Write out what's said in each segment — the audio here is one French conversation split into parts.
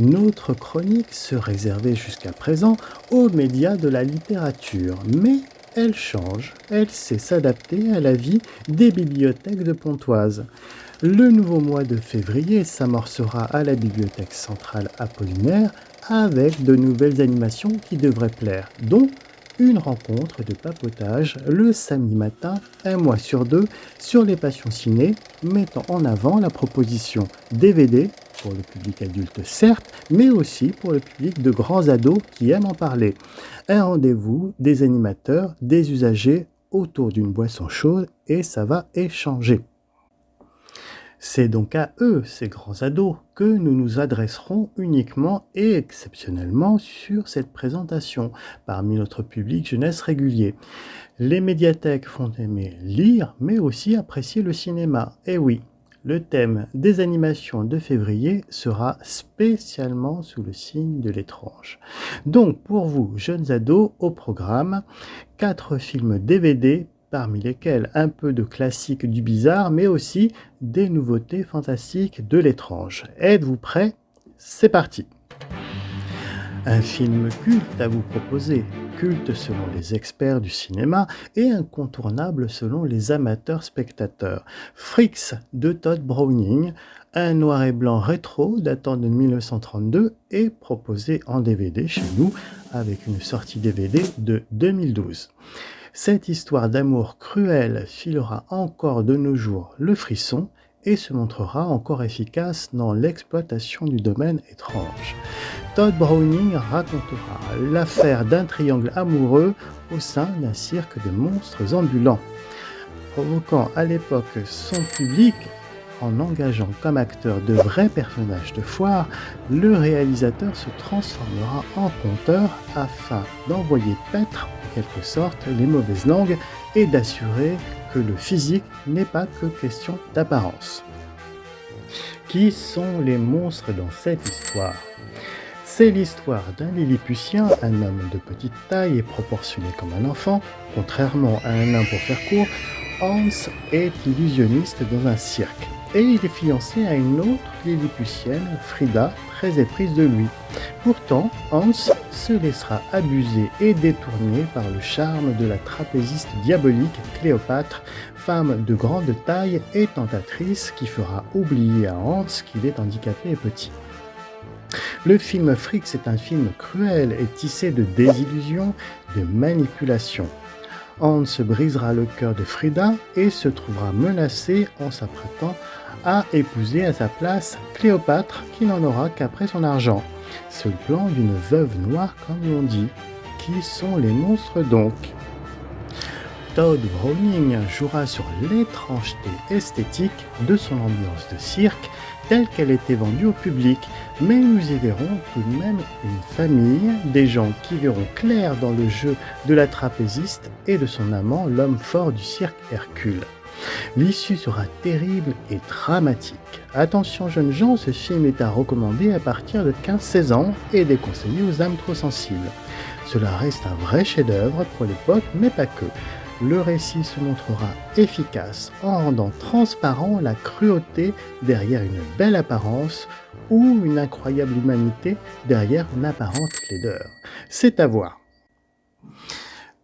Notre chronique se réservait jusqu'à présent aux médias de la littérature, mais elle change, elle sait s'adapter à la vie des bibliothèques de Pontoise. Le nouveau mois de février s'amorcera à la Bibliothèque centrale Apollinaire avec de nouvelles animations qui devraient plaire, dont une rencontre de papotage le samedi matin, un mois sur deux, sur les passions ciné, mettant en avant la proposition DVD, pour le public adulte certes, mais aussi pour le public de grands ados qui aiment en parler. Un rendez-vous des animateurs, des usagers autour d'une boisson chaude et ça va échanger. C'est donc à eux, ces grands ados, que nous nous adresserons uniquement et exceptionnellement sur cette présentation, parmi notre public jeunesse régulier. Les médiathèques font aimer lire, mais aussi apprécier le cinéma. Et oui, le thème des animations de février sera spécialement sous le signe de l'étrange. Donc pour vous, jeunes ados, au programme, 4 films DVD, parmi lesquels un peu de classiques du bizarre, mais aussi des nouveautés fantastiques de l'étrange. Êtes-vous prêts? C'est parti! Un film culte à vous proposer, culte selon les experts du cinéma et incontournable selon les amateurs spectateurs. Freaks de Todd Browning, un noir et blanc rétro datant de 1932 est proposé en DVD chez nous avec une sortie DVD de 2012. Cette histoire d'amour cruel filera encore de nos jours le frisson et se montrera encore efficace dans l'exploitation du domaine étrange. Todd Browning racontera l'affaire d'un triangle amoureux au sein d'un cirque de monstres ambulants. Provoquant à l'époque son public, en engageant comme acteur de vrais personnages de foire, le réalisateur se transformera en conteur afin d'envoyer paître, en quelque sorte, les mauvaises langues et d'assurer que le physique n'est pas que question d'apparence. Qui sont les monstres dans cette histoire ? C'est l'histoire d'un Lilliputien, un homme de petite taille et proportionné comme un enfant. Contrairement à un nain pour faire court, Hans est illusionniste dans un cirque. Et il est fiancé à une autre Lilliputienne, Frida, très éprise de lui. Pourtant, Hans se laissera abuser et détourner par le charme de la trapéziste diabolique Cléopâtre, femme de grande taille et tentatrice qui fera oublier à Hans qu'il est handicapé et petit. Le film Freaks est un film cruel et tissé de désillusions, de manipulations. Hans brisera le cœur de Frida et se trouvera menacé en s'apprêtant à épouser à sa place Cléopâtre qui n'en aura qu'après son argent. C'est le plan d'une veuve noire comme l'on dit. Qui sont les monstres donc ? Todd Browning jouera sur l'étrangeté esthétique de son ambiance de cirque telle qu'elle était vendue au public, mais nous y verrons tout de même une famille, des gens qui verront clair dans le jeu de la trapéziste et de son amant, l'homme fort du cirque Hercule. L'issue sera terrible et dramatique. Attention jeunes gens, ce film est à recommander à partir de 15-16 ans et déconseillé aux âmes trop sensibles. Cela reste un vrai chef-d'œuvre pour l'époque, mais pas que. Le récit se montrera efficace en rendant transparent la cruauté derrière une belle apparence ou une incroyable humanité derrière une apparente laideur. C'est à voir.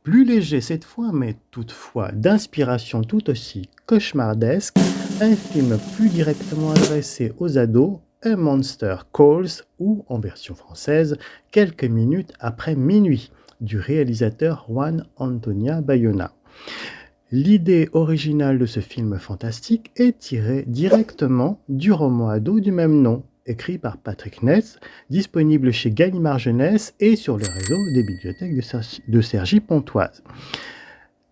Plus léger cette fois, mais toutefois d'inspiration tout aussi cauchemardesque, un film plus directement adressé aux ados, A Monster Calls, ou en version française, Quelques minutes après minuit, du réalisateur Juan Antonio Bayona. L'idée originale de ce film fantastique est tirée directement du roman ado du même nom, écrit par Patrick Ness, disponible chez Gallimard Jeunesse et sur le réseau des bibliothèques de Cergy-Pontoise.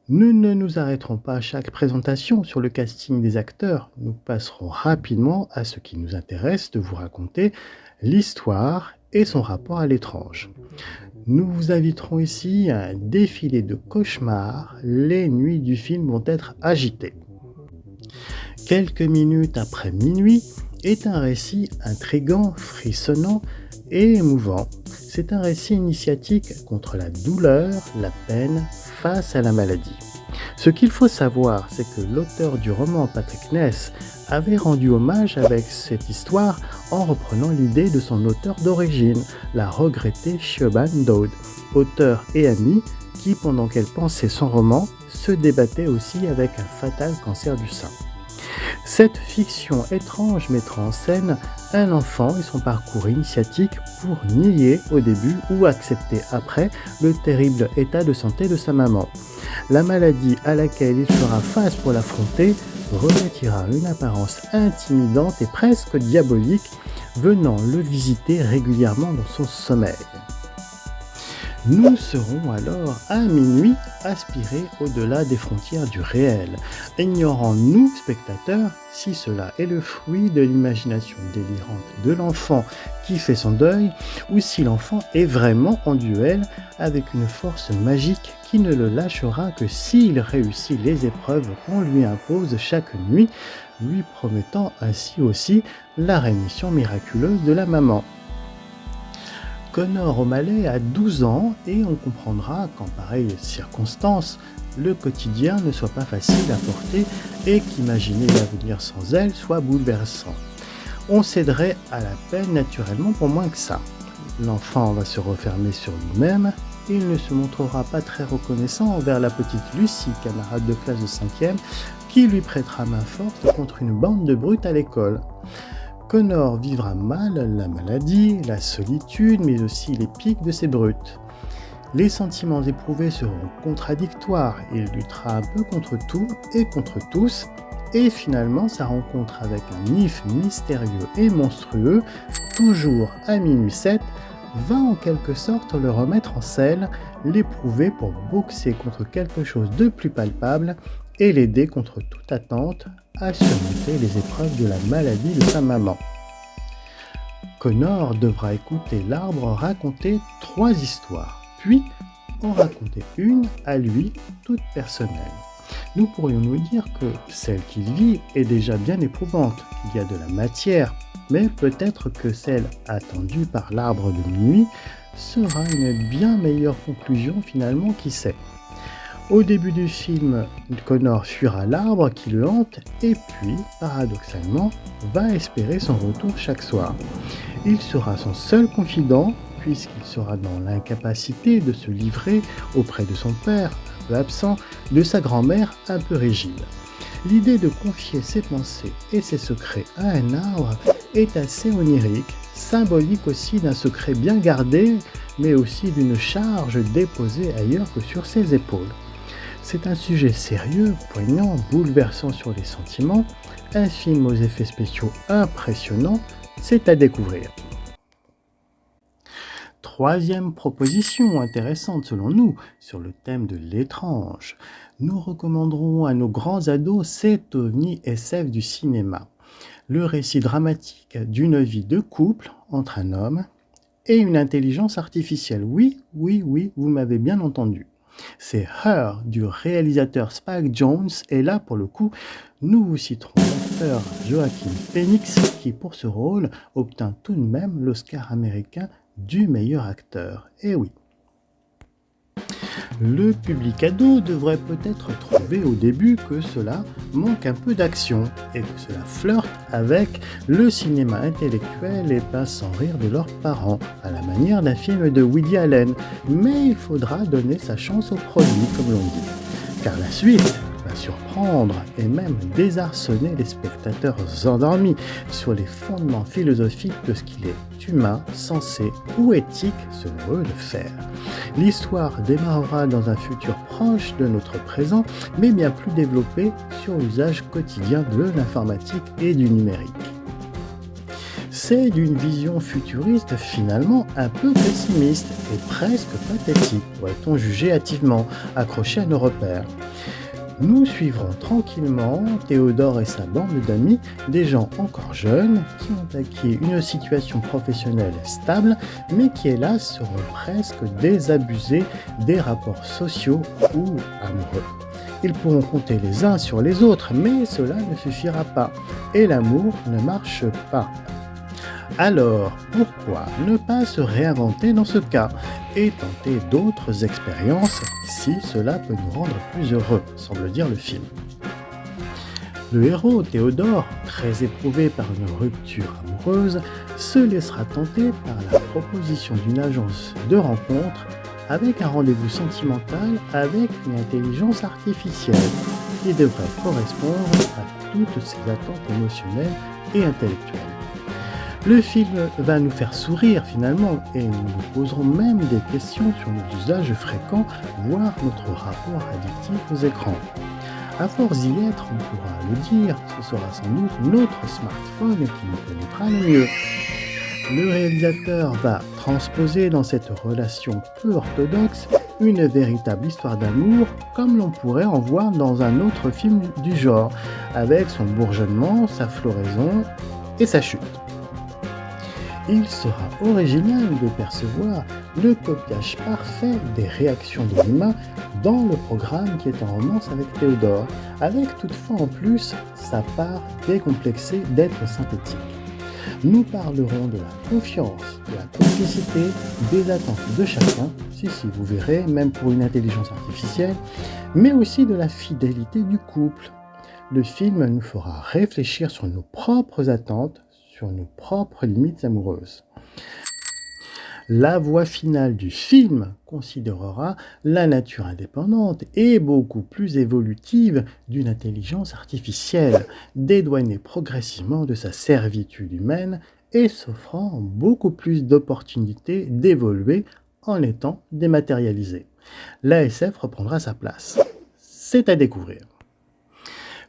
Nous ne nous arrêterons pas à chaque présentation sur le casting des acteurs, nous passerons rapidement à ce qui nous intéresse de vous raconter l'histoire et son rapport à l'étrange. Nous vous inviterons ici à un défilé de cauchemars, les nuits du film vont être agitées. Quelques minutes après minuit est un récit intrigant, frissonnant et émouvant. C'est un récit initiatique contre la douleur, la peine face à la maladie. Ce qu'il faut savoir, c'est que l'auteur du roman, Patrick Ness, avait rendu hommage avec cette histoire en reprenant l'idée de son auteur d'origine, la regrettée Siobhan Dowd, auteur et amie qui, pendant qu'elle pensait son roman, se débattait aussi avec un fatal cancer du sein. Cette fiction étrange mettra en scène un enfant et son parcours initiatique pour nier au début ou accepter après le terrible état de santé de sa maman. La maladie à laquelle il fera face pour l'affronter revêtira une apparence intimidante et presque diabolique, venant le visiter régulièrement dans son sommeil. Nous serons alors à minuit aspirés au-delà des frontières du réel, ignorant nous, spectateurs, si cela est le fruit de l'imagination délirante de l'enfant qui fait son deuil, ou si l'enfant est vraiment en duel avec une force magique qui ne le lâchera que s'il réussit les épreuves qu'on lui impose chaque nuit, lui promettant ainsi aussi la rémission miraculeuse de la maman. Connor O'Malley a 12 ans et on comprendra qu'en pareilles circonstances, le quotidien ne soit pas facile à porter et qu'imaginer l'avenir sans elle soit bouleversant. On céderait à la peine naturellement pour moins que ça. L'enfant va se refermer sur lui-même et il ne se montrera pas très reconnaissant envers la petite Lucy, camarade de classe de 5e, qui lui prêtera main forte contre une bande de brutes à l'école. Connor vivra mal la maladie, la solitude, mais aussi les piques de ses brutes. Les sentiments éprouvés seront contradictoires, il luttera un peu contre tout et contre tous, et finalement sa rencontre avec un Nif mystérieux et monstrueux, toujours à minuit 7, va en quelque sorte le remettre en selle, l'éprouver pour boxer contre quelque chose de plus palpable et l'aider contre toute attente à surmonter les épreuves de la maladie de sa maman. Connor devra écouter l'arbre raconter 3 histoires, puis en raconter une à lui, toute personnelle. Nous pourrions nous dire que celle qu'il vit est déjà bien éprouvante, qu'il y a de la matière, mais peut-être que celle attendue par l'arbre de minuit sera une bien meilleure conclusion finalement, qui sait. Au début du film, Connor fuira l'arbre qui le hante et puis, paradoxalement, va espérer son retour chaque soir. Il sera son seul confident puisqu'il sera dans l'incapacité de se livrer auprès de son père, un peu absent, de sa grand-mère, un peu rigide. L'idée de confier ses pensées et ses secrets à un arbre est assez onirique, symbolique aussi d'un secret bien gardé, mais aussi d'une charge déposée ailleurs que sur ses épaules. C'est un sujet sérieux, poignant, bouleversant sur les sentiments, un film aux effets spéciaux impressionnants, c'est à découvrir. Troisième proposition intéressante selon nous sur le thème de l'étrange. Nous recommanderons à nos grands ados cet ovni SF du cinéma. Le récit dramatique d'une vie de couple entre un homme et une intelligence artificielle. Oui, vous m'avez bien entendu. C'est Her du réalisateur Spike Jonze et là pour le coup, nous vous citerons l'acteur Joaquin Phoenix qui pour ce rôle obtint tout de même l'Oscar américain du meilleur acteur. Et oui. Le public ado devrait peut-être trouver au début que cela manque un peu d'action et que cela flirte avec le cinéma intellectuel et passe sans rire de leurs parents, à la manière d'un film de Woody Allen. Mais il faudra donner sa chance au produit, comme l'on dit. Car la suite va surprendre et même désarçonner les spectateurs endormis sur les fondements philosophiques de ce qu'il est humain, sensé ou éthique selon eux de faire. L'histoire démarrera dans un futur proche de notre présent, mais bien plus développé sur l'usage quotidien de l'informatique et du numérique. C'est d'une vision futuriste finalement un peu pessimiste et presque pathétique, pourrait-on juger hâtivement, accroché à nos repères. Nous suivrons tranquillement Théodore et sa bande d'amis, des gens encore jeunes qui ont acquis une situation professionnelle stable, mais qui hélas seront presque désabusés des rapports sociaux ou amoureux. Ils pourront compter les uns sur les autres, mais cela ne suffira pas, et l'amour ne marche pas. Alors, pourquoi ne pas se réinventer dans ce cas? et tenter d'autres expériences si cela peut nous rendre plus heureux, semble dire le film. Le héros, Théodore, très éprouvé par une rupture amoureuse, se laissera tenter par la proposition d'une agence de rencontre avec un rendez-vous sentimental avec une intelligence artificielle qui devrait correspondre à toutes ses attentes émotionnelles et intellectuelles. Le film va nous faire sourire finalement et nous nous poserons même des questions sur nos usages fréquents, voire notre rapport addictif aux écrans. À force d'y être, on pourra le dire, ce sera sans doute notre smartphone qui nous connaîtra le mieux. Le réalisateur va transposer dans cette relation peu orthodoxe une véritable histoire d'amour comme l'on pourrait en voir dans un autre film du genre, avec son bourgeonnement, sa floraison et sa chute. Il sera original de percevoir le copiage parfait des réactions de l'humain dans le programme qui est en romance avec Théodore, avec toutefois en plus sa part décomplexée d'être synthétique. Nous parlerons de la confiance, de la complicité, des attentes de chacun, si vous verrez, même pour une intelligence artificielle, mais aussi de la fidélité du couple. Le film nous fera réfléchir sur nos propres attentes, sur nos propres limites amoureuses. La voix finale du film considérera la nature indépendante et beaucoup plus évolutive d'une intelligence artificielle, dédouanée progressivement de sa servitude humaine et s'offrant beaucoup plus d'opportunités d'évoluer en étant dématérialisée. L'ASF reprendra sa place. C'est à découvrir.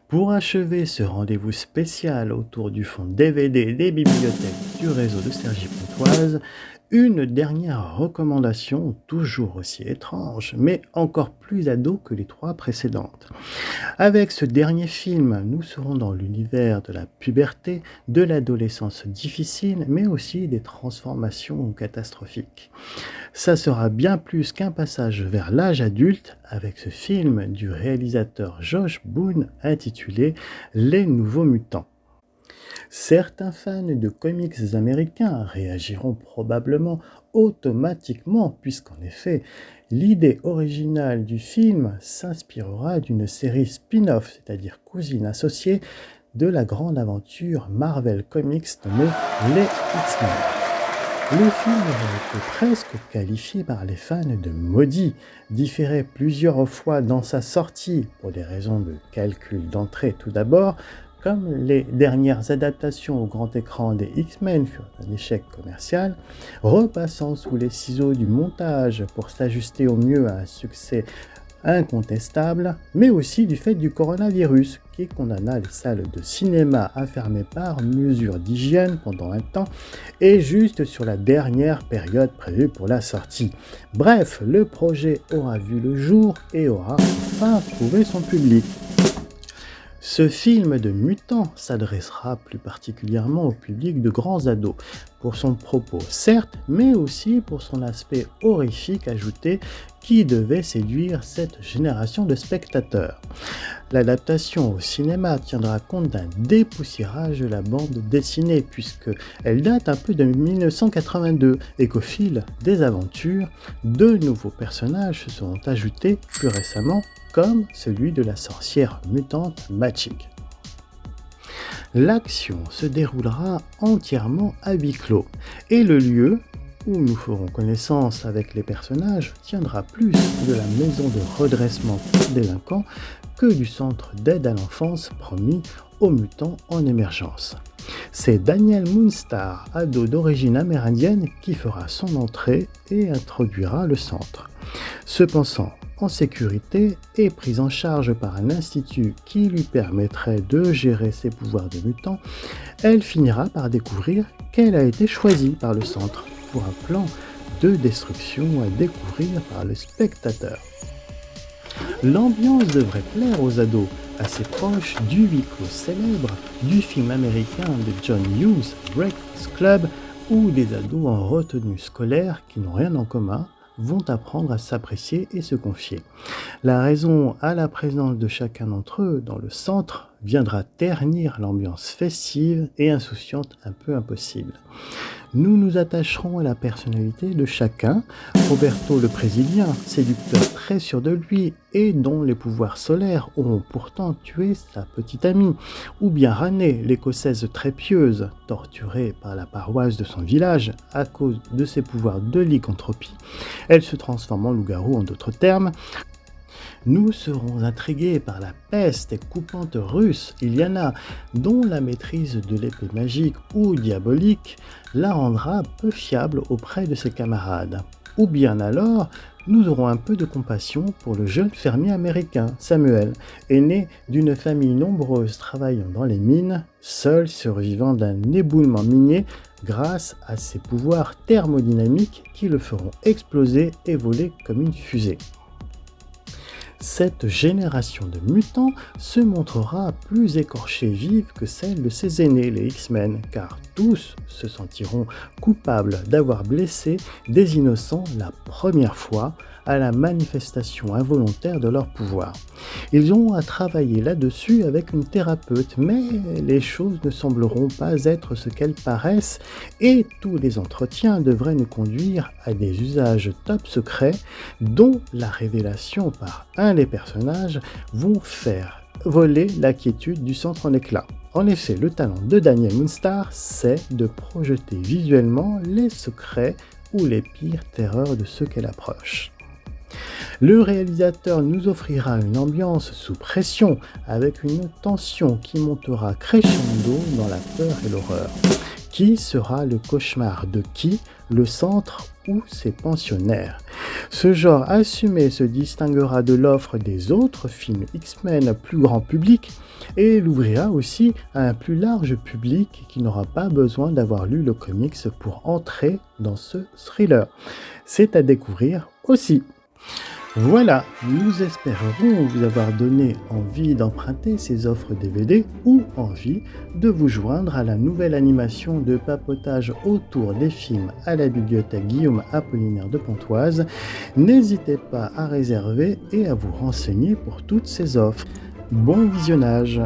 Pour achever ce rendez-vous spécial autour du fonds DVD des bibliothèques du réseau de Cergy Pontoise, une dernière recommandation toujours aussi étrange, mais encore plus ado que les 3 précédentes. Avec ce dernier film, nous serons dans l'univers de la puberté, de l'adolescence difficile, mais aussi des transformations catastrophiques. Ça sera bien plus qu'un passage vers l'âge adulte avec ce film du réalisateur Josh Boone intitulé Les Nouveaux Mutants. Certains fans de comics américains réagiront probablement automatiquement puisqu'en effet, l'idée originale du film s'inspirera d'une série spin-off, c'est-à-dire cousine associée, de la grande aventure Marvel Comics nommée Les X-Men. Le film a été presque qualifié par les fans de maudit, différé plusieurs fois dans sa sortie pour des raisons de calcul d'entrée tout d'abord, comme les dernières adaptations au grand écran des X-Men furent un échec commercial, repassant sous les ciseaux du montage pour s'ajuster au mieux à un succès incontestable, mais aussi du fait du coronavirus qui condamna les salles de cinéma à fermer par mesure d'hygiène pendant un temps et juste sur la dernière période prévue pour la sortie. Bref, le projet aura vu le jour et aura enfin trouvé son public. Ce film de mutants s'adressera plus particulièrement au public de grands ados, pour son propos certes, mais aussi pour son aspect horrifique ajouté qui devait séduire cette génération de spectateurs. L'adaptation au cinéma tiendra compte d'un dépoussiérage de la bande dessinée puisqu'elle date un peu de 1982 et qu'au fil des aventures, de nouveaux personnages se seront ajoutés plus récemment comme celui de la sorcière mutante Magic. L'action se déroulera entièrement à huis clos et le lieu où nous ferons connaissance avec les personnages tiendra plus de la maison de redressement pour délinquants que du centre d'aide à l'enfance promis aux mutants en émergence. C'est Daniel Moonstar, ado d'origine amérindienne, qui fera son entrée et introduira le centre. Se pensant en sécurité et prise en charge par un institut qui lui permettrait de gérer ses pouvoirs de mutant, elle finira par découvrir qu'elle a été choisie par le centre pour un plan de destruction à découvrir par le spectateur. L'ambiance devrait plaire aux ados, assez proche du huis clos célèbre du film américain de John Hughes, Breakfast Club, où des ados en retenue scolaire qui n'ont rien en commun vont apprendre à s'apprécier et se confier. La raison à la présence de chacun d'entre eux dans le centre viendra ternir l'ambiance festive et insouciante un peu impossible. Nous nous attacherons à la personnalité de chacun. Roberto le Brésilien, séducteur très sûr de lui et dont les pouvoirs solaires auront pourtant tué sa petite amie. Ou bien Ranée, l'Écossaise très pieuse, torturée par la paroisse de son village à cause de ses pouvoirs de lycanthropie. Elle se transforme en loup-garou en d'autres termes. Nous serons intrigués par la peste et coupante russe Iliana, dont la maîtrise de l'épée magique ou diabolique la rendra peu fiable auprès de ses camarades. Ou bien alors, nous aurons un peu de compassion pour le jeune fermier américain, Samuel, aîné d'une famille nombreuse travaillant dans les mines, seul survivant d'un éboulement minier grâce à ses pouvoirs thermodynamiques qui le feront exploser et voler comme une fusée. Cette génération de mutants se montrera plus écorchée vive que celle de ses aînés, les X-Men, car tous se sentiront coupables d'avoir blessé des innocents la première fois à la manifestation involontaire de leur pouvoir. Ils ont à travailler là-dessus avec une thérapeute, mais les choses ne sembleront pas être ce qu'elles paraissent et tous les entretiens devraient nous conduire à des usages top secrets dont la révélation par un des personnages vont faire voler la quiétude du centre en éclats. En effet, le talent de Daniel Moonstar, c'est de projeter visuellement les secrets ou les pires terreurs de ceux qu'elle approche. Le réalisateur nous offrira une ambiance sous pression avec une tension qui montera crescendo dans la peur et l'horreur. Qui sera le cauchemar de qui, le centre ou ses pensionnaires? Ce genre assumé se distinguera de l'offre des autres films X-Men plus grand public et l'ouvrira aussi à un plus large public qui n'aura pas besoin d'avoir lu le comics pour entrer dans ce thriller. C'est à découvrir aussi. Voilà, nous espérons vous avoir donné envie d'emprunter ces offres DVD ou envie de vous joindre à la nouvelle animation de papotage autour des films à la bibliothèque Guillaume Apollinaire de Pontoise. N'hésitez pas à réserver et à vous renseigner pour toutes ces offres. Bon visionnage!